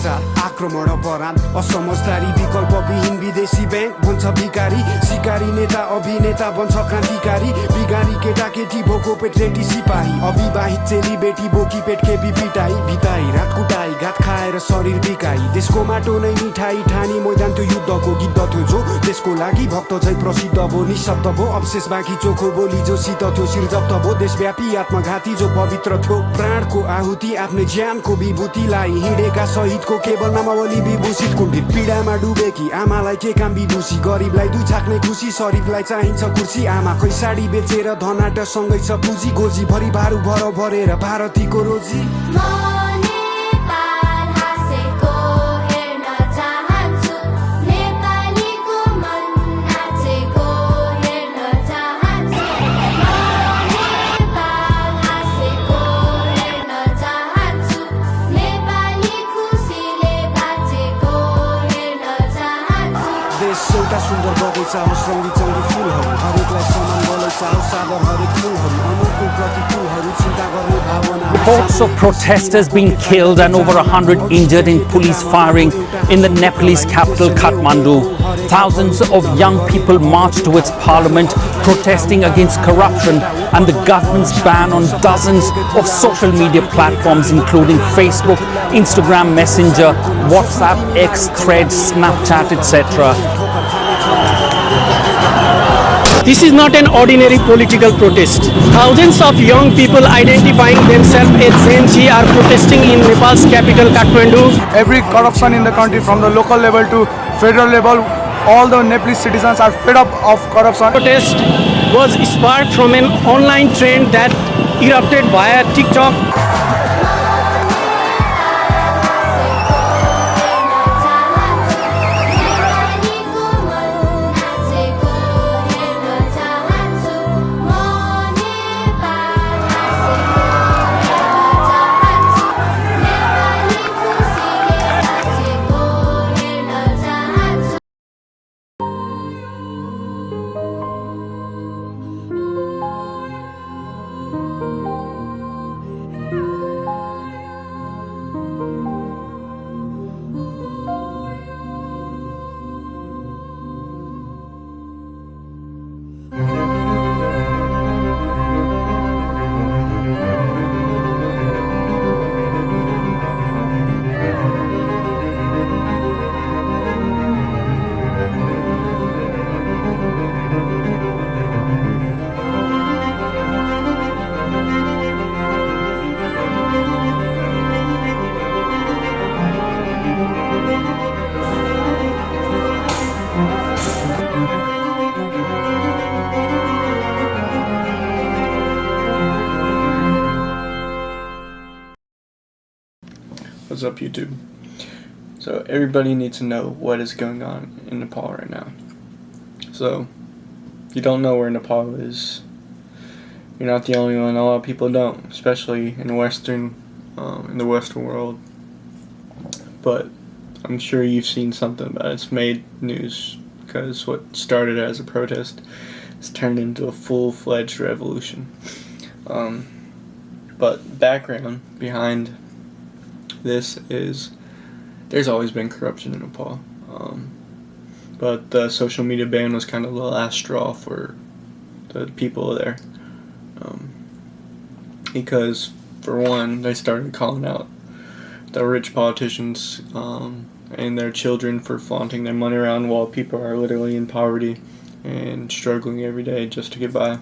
भ्रष्टाचार आक्रमण अपराध असमझदारी विकल्पविहीन विदेशी बैंक बन्छ भिकारी सिकारी नेता अभिनेता बन्छ क्रान्तिकारी बिगारी केटाकेटी भोको पेट रेटी सिपाही अविवाहित चेली बेटी बोकी पेट खेपी पिटाई भिताई रात कुटाई घात खाएर शरीर बिकाई देशको माटो नै मिठाई ठानी मैदान त्यो युद्धको गीत थियो जो देशको लागि भक्त झै प्रसिद्ध भो निशब्द भो अवशेष बाँकी चोखो बोली जो शीत थियो शिर जप्त भो देशव्यापी आत्मघाती जो पवित्र थियो प्राणको आहुति आफ्नै ज्यानको विभूतिलाई हिँडेका शहीदको केवल नामावली विभूषित कुण्ठित पीडामा डुबेकी आमालाई के काम विदुषी गरिबलाई दुई छाक्ने खुसी शरीफलाई चाहिन्छ कुर्सी आमाकै साडी बेचेर धनाट सँगै छ पुँजी गोजी भरि भारू भर भरेर भारतीको रोजी एउटा सुन्दर बगैँचा होस् रङ्गी चङ्गी फुलहरू हरेकलाई समान बलैँचा होस् सादर हरेक फुलहरू अनुकूल प्रतिकूलहरू चिन्ता गर्ने भावना Reports of protesters being killed and over 100 injured in police firing in the Nepalese capital Kathmandu. Thousands of young people marched towards parliament protesting against corruption and the government's ban on dozens of social media platforms including Facebook, Instagram Messenger, WhatsApp, X, Threads, Snapchat, etc. This is not an ordinary political protest. Thousands of young people identifying themselves as Gen Z are protesting in Nepal's capital Kathmandu. Every corruption in the country from the local level to federal level, all the Nepalese citizens are fed up of corruption. Protest was sparked from an online trend that erupted via TikTok. What's up, YouTube? So everybody needs to know what is going on in Nepal right now. So if you don't know where Nepal is, you're not the only one. A lot of people don't, especially in the Western world. But I'm sure you've seen something about it. It's made news because what started as a protest has turned into a full-fledged revolution. But background behind this is there's always been corruption in Nepal, but the social media ban was kind of the last straw for the people there, because for one, they started calling out the rich politicians and their children for flaunting their money around while people are literally in poverty and struggling every day just to get by.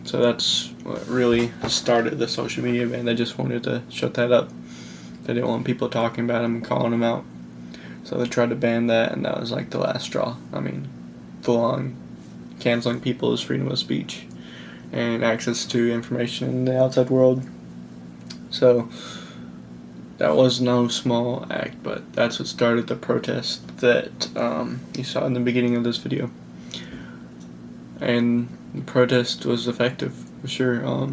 So that's what really started the social media ban. They just wanted to shut that up. They didn't want people talking about them and calling them out. So they tried to ban that, and that was like the last straw. I mean, full on canceling people's freedom of speech and access to information in the outside world. So that was no small act, but that's what started the protest that you saw in the beginning of this video. And the protest was effective, for sure.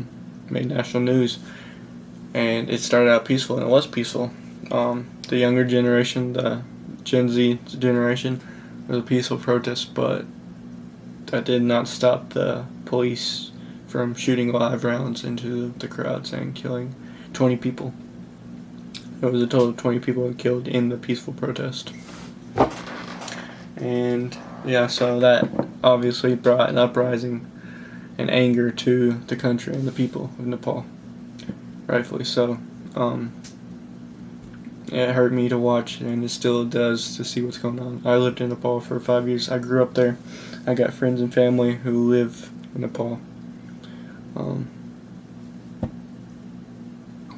Made national news. And it started out peaceful, and it was peaceful. The younger generation, the Gen Z generation, was a peaceful protest, but that did not stop the police from shooting live rounds into the crowds and killing 20 people. It was a total of 20 people killed in the peaceful protest. And yeah, so that obviously brought an uprising and anger to the country and the people of Nepal. Rightfully so. It hurt me to watch, and it still does, to see what's going on. I lived in Nepal for 5 years. I grew up there. I got friends and family who live in Nepal.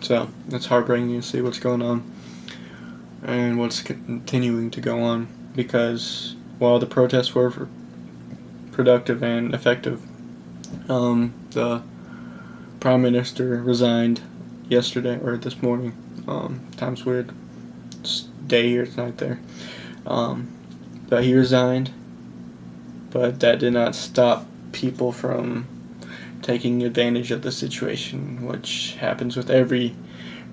So it's heartbreaking to see what's going on and what's continuing to go on, because while the protests were productive and effective, the Prime Minister resigned yesterday, or this morning. Time's weird. It's day here, it's night there. But he resigned, but that did not stop people from taking advantage of the situation, which happens with every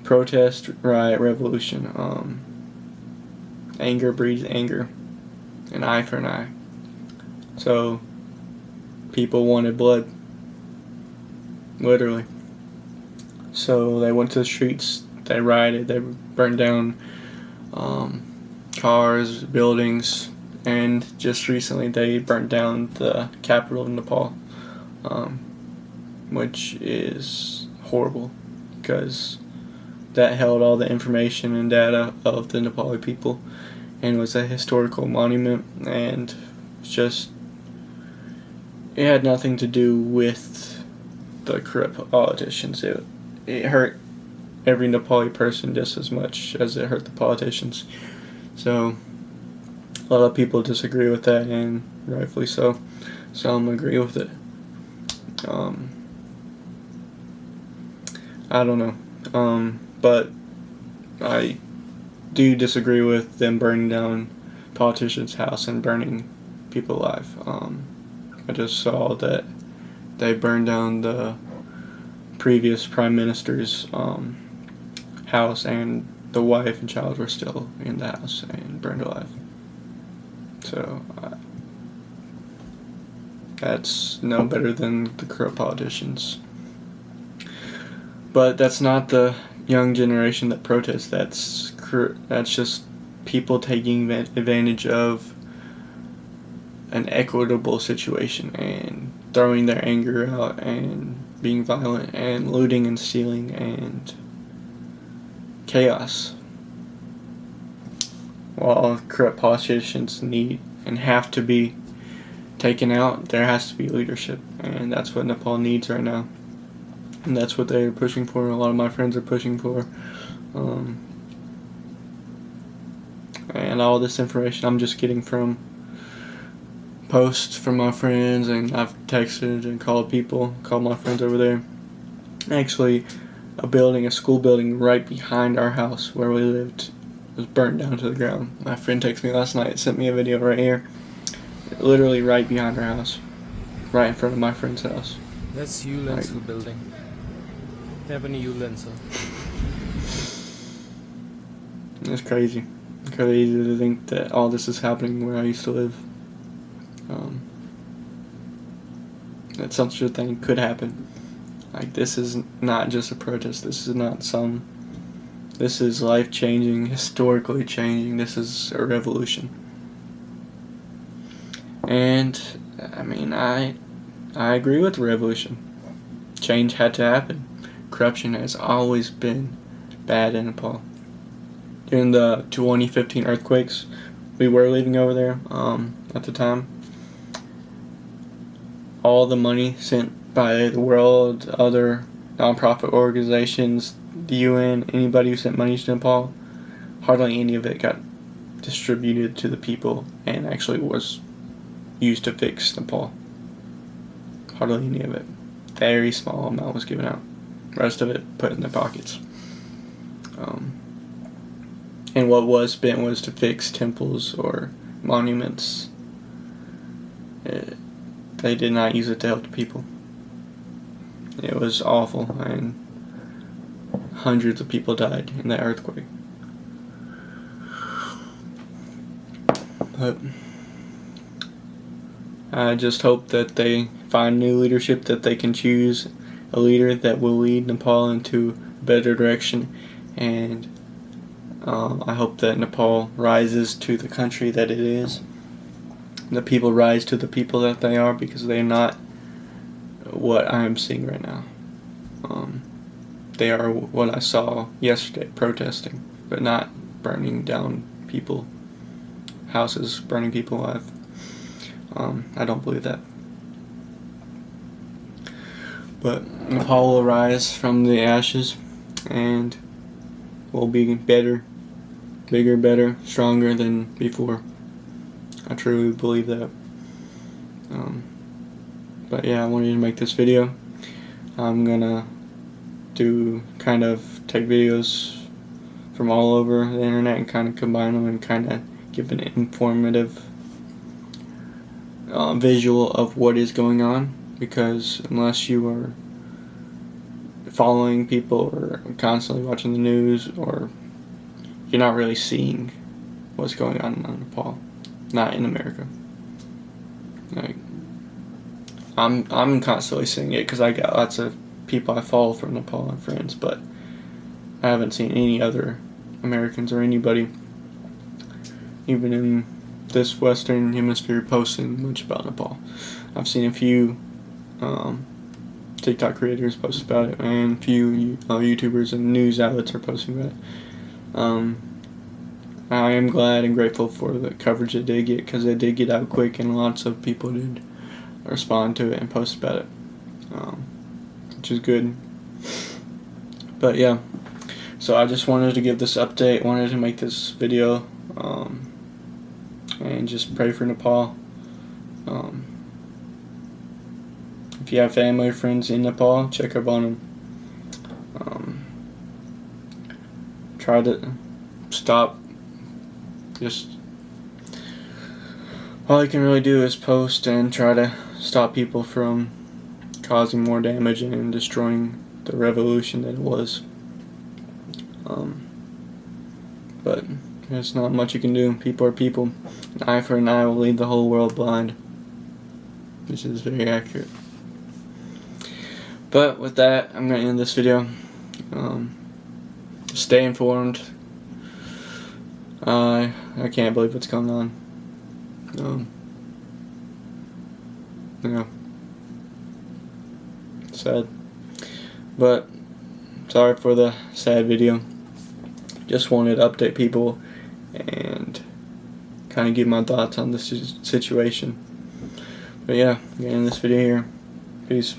protest, riot, revolution. Anger breeds anger, an eye for an eye. So people wanted blood, literally. So they went to the streets, they rioted, they burned down cars, buildings, and just recently they burnt down the capital of Nepal, which is horrible, because that held all the information and data of the Nepali people and was a historical monument, and just, it had nothing to do with the corrupt politicians. It hurt every Nepali person just as much as it hurt the politicians. So a lot of people disagree with that, and rightfully so. Some agree with it. I don't know. But I do disagree with them burning down politicians' house and burning people alive. I just saw that they burned down the previous prime minister's house, and the wife and child were still in the house and burned alive. So that's no better than the corrupt politicians. But that's not the young generation that protests. That's just people taking advantage of an equitable situation and throwing their anger out and being violent and looting and stealing and chaos. While corrupt politicians need and have to be taken out, there has to be leadership, and that's what Nepal needs right now. And that's what they're pushing for. A lot of my friends are pushing for. And all this information I'm just getting from posts from my friends, and I've texted and called my friends over there. Actually, a school building right behind our house where we lived was burnt down to the ground. My friend texted me last night, sent me a video right here. Literally right behind our house. Right in front of my friend's house. That's Ulan's building. त्यहाँ पनि युलन छ. It's crazy. Crazy to think that all this is happening where I used to live. That such a thing could happen. Like, this is not just a protest. This is life-changing, historically changing. This is a revolution. And, I mean, I agree with the revolution. Change had to happen. Corruption has always been bad in Nepal. During the 2015 earthquakes, we were living over there at the time. All the money sent by the world, other nonprofit organizations, the UN, anybody who sent money to Nepal, hardly any of it got distributed to the people and actually was used to fix Nepal. Hardly any of it. Very small amount was given out. The rest of it put in their pockets. And what was spent was to fix temples or monuments. They did not use it to help the people. It was awful, and hundreds of people died in that earthquake. But I just hope that they find new leadership, that they can choose a leader that will lead Nepal into a better direction and I hope that Nepal rises to the country that it is. The people rise to the people that they are, because they're not what I am seeing right now. They are what I saw yesterday, protesting, but not burning down people, houses, burning people alive. I don't believe that. But Nepal will rise from the ashes and will be better, bigger, better, stronger than before. I truly believe that. But yeah, I wanted to make this video. I'm gonna take videos from all over the internet and kind of combine them and kind of give an informative visual of what is going on, because unless you are following people or constantly watching the news, or you're not really seeing what's going on in Nepal, not in America. Like, I'm constantly seeing it because I got lots of people I follow from Nepal and friends, but I haven't seen any other Americans or anybody, even in this Western Hemisphere, posting much about Nepal. I've seen a few TikTok creators post about it, and a few YouTubers and news outlets are posting about it. I am glad and grateful for the coverage it did get, because it did get out quick and lots of people did respond to it and post about it, which is good. But yeah, so I just wanted to give this update, wanted to make this video, and just pray for Nepal. If you have family or friends in Nepal, check up on them. Try to stop. Just all you can really do is post and try to stop people from causing more damage and destroying the revolution that it was. But there's not much you can do. People are people. An eye for an eye will lead the whole world blind, which is very accurate. But with that, I'm going to end this video. Stay informed. I can't believe what's going on. Yeah. Sad. But sorry for the sad video. Just wanted to update people and kind of give my thoughts on this situation. But yeah, I'm going to end this video here. Peace.